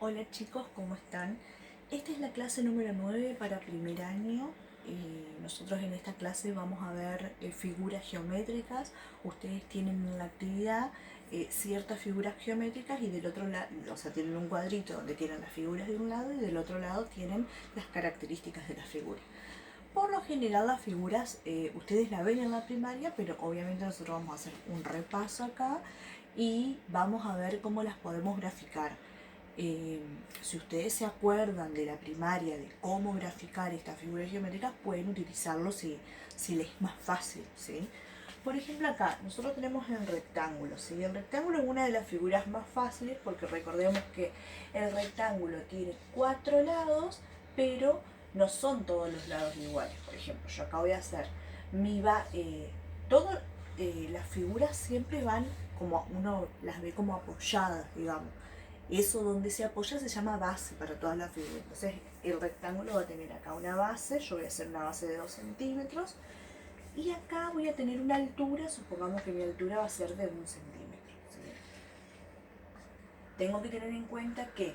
Hola chicos, ¿cómo están? Esta es la clase número 9 para primer año. Nosotros en esta clase vamos a ver figuras geométricas. Ustedes tienen en la actividad ciertas figuras geométricas y del otro lado, o sea, tienen un cuadrito donde tienen las figuras de un lado y del otro lado tienen las características de la figura. Por lo general las figuras ustedes la ven en la primaria, pero obviamente nosotros vamos a hacer un repaso acá y vamos a ver cómo las podemos graficar. Eh, si ustedes se acuerdan de la primaria, de cómo graficar estas figuras geométricas, pueden utilizarlo si les es más fácil, ¿sí? Por ejemplo acá, nosotros tenemos el rectángulo, ¿sí? El rectángulo es una de las figuras más fáciles porque recordemos que el rectángulo tiene 4 lados, pero no son todos los lados iguales. Por ejemplo, yo acá voy a hacer todo, las figuras siempre van como uno las ve como apoyadas, digamos. Eso donde se apoya se llama base para todas las figuras. Entonces el rectángulo va a tener acá una base, yo voy a hacer una base de 2 centímetros y acá voy a tener una altura, supongamos que mi altura va a ser de 1 centímetro, ¿sí? Tengo que tener en cuenta que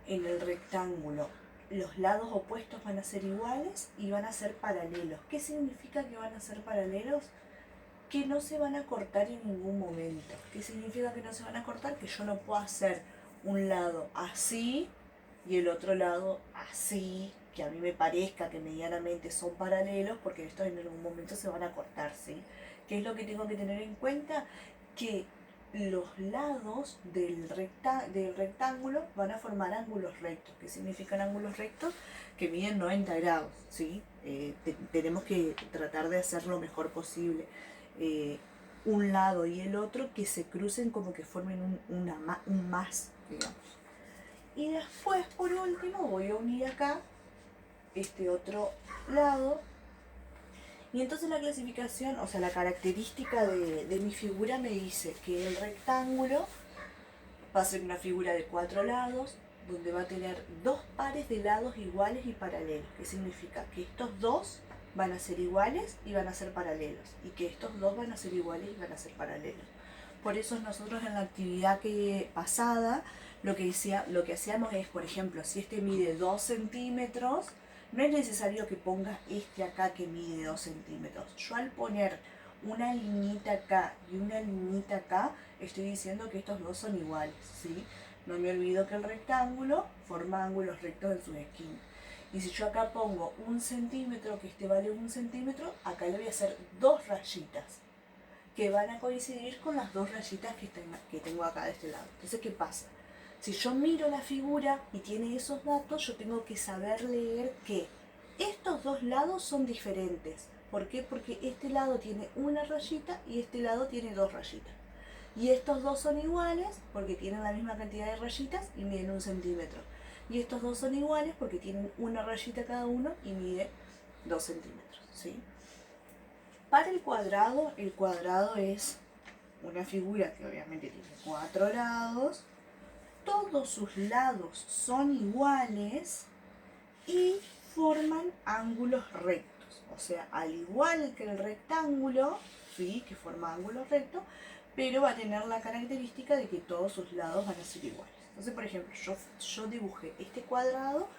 en el rectángulo los lados opuestos van a ser iguales y van a ser paralelos. ¿Qué significa que van a ser paralelos? Que no se van a cortar en ningún momento. ¿Qué significa que no se van a cortar? Que yo no puedo hacer un lado así y el otro lado así, que a mí me parezca que medianamente son paralelos, porque estos en algún momento se van a cortar, ¿sí? ¿Qué es lo que tengo que tener en cuenta? Que los lados del rectángulo van a formar ángulos rectos. ¿Qué significan ángulos rectos? Que miden 90 grados, ¿sí? Tenemos que tratar de hacer lo mejor posible. eh, un lado y el otro que se crucen como que formen un más, digamos. Y después, por último, voy a unir acá este otro lado. Y entonces la clasificación, o sea, la característica de mi figura me dice que el rectángulo va a ser una figura de 4 lados, donde va a tener 2 pares de lados iguales y paralelos. ¿Qué significa? Que estos dos van a ser iguales y van a ser paralelos, y que estos dos van a ser iguales y van a ser paralelos. Por eso nosotros en la actividad pasada lo que hacíamos es, por ejemplo, si este mide 2 centímetros, no es necesario que pongas este acá que mide 2 centímetros. Yo al poner una liñita acá y una liñita acá, estoy diciendo que estos dos son iguales, ¿sí? No me olvido que el rectángulo forma ángulos rectos en sus esquinas. Y si yo acá pongo 1 centímetro, que este vale 1 centímetro, acá le voy a hacer 2 rayitas que van a coincidir con las 2 rayitas que tengo acá de este lado. Entonces, ¿qué pasa? Si yo miro la figura y tiene esos datos, yo tengo que saber leer que estos dos lados son diferentes. ¿Por qué? Porque este lado tiene una rayita y este lado tiene 2 rayitas. Y estos dos son iguales porque tienen la misma cantidad de rayitas y miden 1 centímetro. Y estos dos son iguales porque tienen una rayita cada uno y mide 2 centímetros, ¿sí? Para el cuadrado es una figura que obviamente tiene 4 lados, todos sus lados son iguales y forman ángulos rectos. O sea, al igual que el rectángulo, ¿sí? Que forma ángulos rectos, pero va a tener la característica de que todos sus lados van a ser iguales. Entonces, por ejemplo, yo dibujé este cuadrado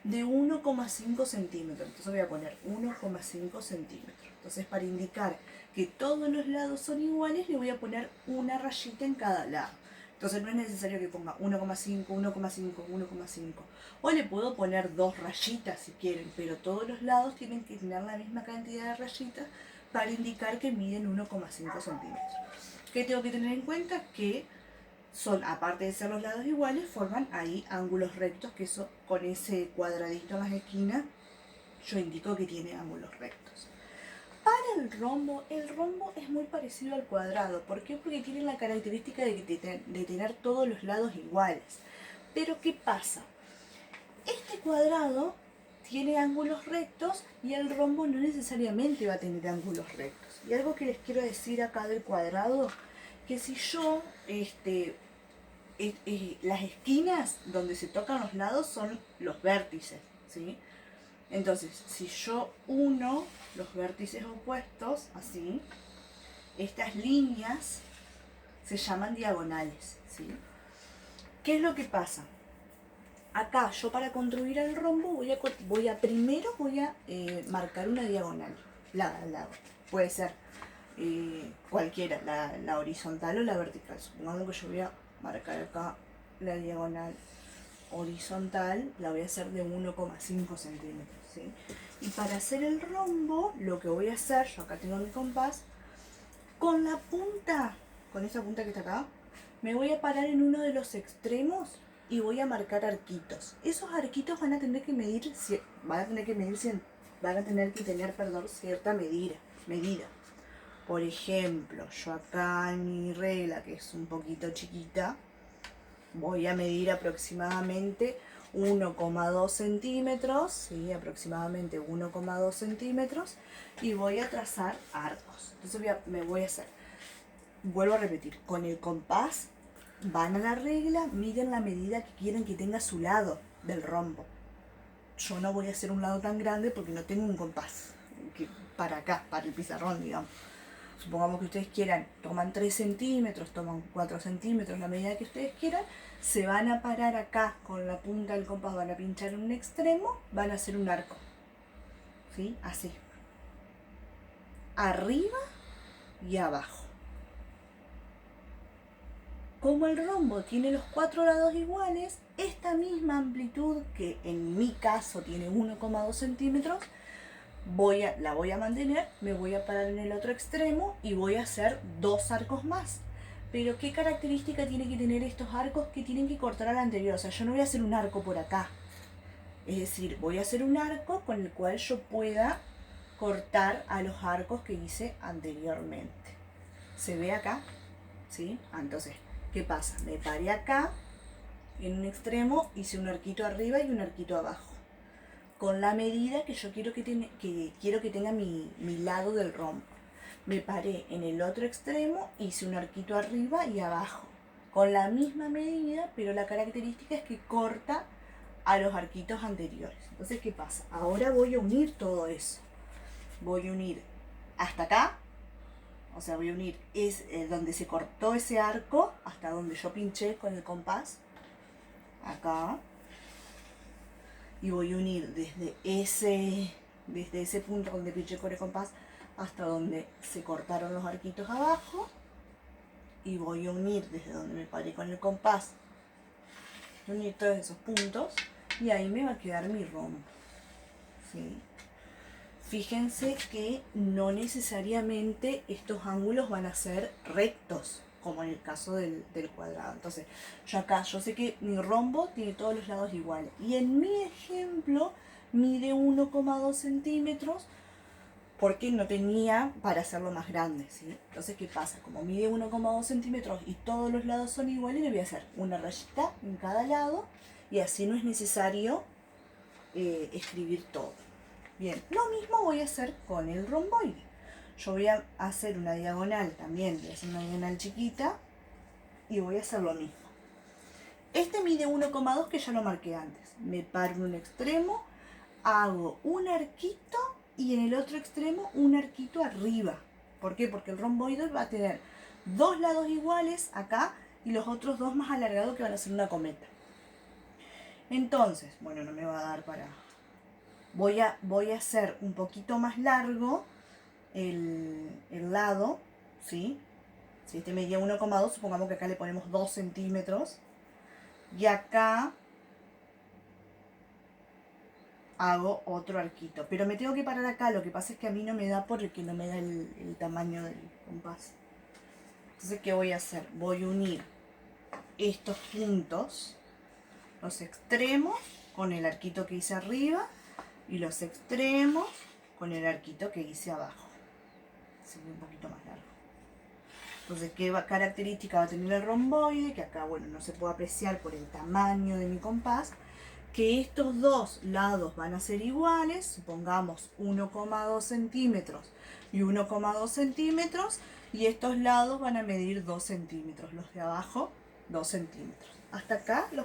de 1,5 centímetros. Entonces voy a poner 1,5 centímetros. Entonces, para indicar que todos los lados son iguales, le voy a poner una rayita en cada lado. Entonces no es necesario que ponga 1,5, 1,5, 1,5. O le puedo poner 2 rayitas si quieren, pero todos los lados tienen que tener la misma cantidad de rayitas para indicar que miden 1,5 centímetros. ¿Qué tengo que tener en cuenta? Que son, aparte de ser los lados iguales, forman ahí ángulos rectos, que eso, con ese cuadradito en las esquinas, yo indico que tiene ángulos rectos. Para el rombo es muy parecido al cuadrado. ¿Por qué? Porque tiene la característica de tener todos los lados iguales. Pero ¿qué pasa? Este cuadrado tiene ángulos rectos y el rombo no necesariamente va a tener ángulos rectos. Y algo que les quiero decir acá del cuadrado, que si yo las esquinas donde se tocan los lados son los vértices, ¿sí? Entonces, si yo uno los vértices opuestos, así, estas líneas se llaman diagonales, ¿sí? ¿Qué es lo que pasa? Acá yo para construir el rombo primero voy a marcar una diagonal, lado a lado. Puede ser cualquiera, la horizontal o la vertical. Supongamos que yo voy a marcar acá la diagonal horizontal, la voy a hacer de 1,5 centímetros, ¿sí? Y para hacer el rombo, lo que voy a hacer, yo acá tengo mi compás, con la punta, con esta punta que está acá, me voy a parar en uno de los extremos y voy a marcar arquitos. Esos arquitos van a tener que medir, cierta medida. Por ejemplo, yo acá en mi regla, que es un poquito chiquita, voy a medir aproximadamente 1,2 centímetros, ¿sí? Aproximadamente 1,2 centímetros, y voy a trazar arcos. Entonces vuelvo a repetir, con el compás van a la regla, miden la medida que quieren que tenga su lado del rombo. Yo no voy a hacer un lado tan grande porque no tengo un compás para acá, para el pizarrón, digamos. Supongamos que ustedes quieran, toman 3 centímetros, toman 4 centímetros, la medida que ustedes quieran, se van a parar acá con la punta del compás, van a pinchar en un extremo, van a hacer un arco, ¿sí? Así. Arriba y abajo. Como el rombo tiene los 4 lados iguales, esta misma amplitud, que en mi caso tiene 1,2 centímetros, la voy a mantener, me voy a parar en el otro extremo y voy a hacer 2 arcos más. Pero ¿qué característica tienen que tener estos arcos? Que tienen que cortar al anterior. O sea, yo no voy a hacer un arco por acá. Es decir, voy a hacer un arco con el cual yo pueda cortar a los arcos que hice anteriormente. ¿Se ve acá? ¿Sí? Entonces, ¿qué pasa? Me paré acá, en un extremo, hice un arquito arriba y un arquito abajo, con la medida que yo quiero que tenga mi lado del rombo. Me paré en el otro extremo, hice un arquito arriba y abajo, con la misma medida, pero la característica es que corta a los arquitos anteriores. Entonces, ¿qué pasa? Ahora voy a unir todo eso. Voy a unir hasta acá, o sea, voy a unir donde se cortó ese arco, hasta donde yo pinché con el compás, acá. Y voy a unir desde ese punto donde pinché con el compás hasta donde se cortaron los arquitos abajo, y voy a unir desde donde me paré con el compás, unir todos esos puntos, y ahí me va a quedar mi rombo, ¿sí? Fíjense que no necesariamente estos ángulos van a ser rectos, como en el caso del cuadrado. Entonces, yo sé que mi rombo tiene todos los lados iguales. Y en mi ejemplo mide 1,2 centímetros porque no tenía para hacerlo más grande, ¿sí? Entonces, ¿qué pasa? Como mide 1,2 centímetros y todos los lados son iguales, le voy a hacer una rayita en cada lado, y así no es necesario escribir todo. Bien, lo mismo voy a hacer con el romboide. Yo voy a hacer una diagonal también, voy a hacer una diagonal chiquita y voy a hacer lo mismo. Este mide 1,2, que ya lo marqué antes. Me paro en un extremo, hago un arquito y en el otro extremo un arquito arriba. ¿Por qué? Porque el romboide va a tener 2 lados iguales acá y los otros 2 más alargados, que van a ser una cometa. Entonces, bueno, no me va a dar para... Voy a hacer un poquito más largo el lado, ¿sí? Si este medía 1,2, supongamos que acá le ponemos 2 centímetros. Y acá hago otro arquito. Pero me tengo que parar acá, lo que pasa es que a mí no me da porque no me da el tamaño del compás. Entonces, ¿qué voy a hacer? Voy a unir estos puntos, los extremos, con el arquito que hice arriba, y los extremos con el arquito que hice abajo. Se ve un poquito más largo. Entonces, ¿qué característica va a tener el romboide? Que acá, bueno, no se puede apreciar por el tamaño de mi compás. Que estos 2 lados van a ser iguales, supongamos 1,2 centímetros y 1,2 centímetros, y estos lados van a medir 2 centímetros, los de abajo 2 centímetros. Hasta acá los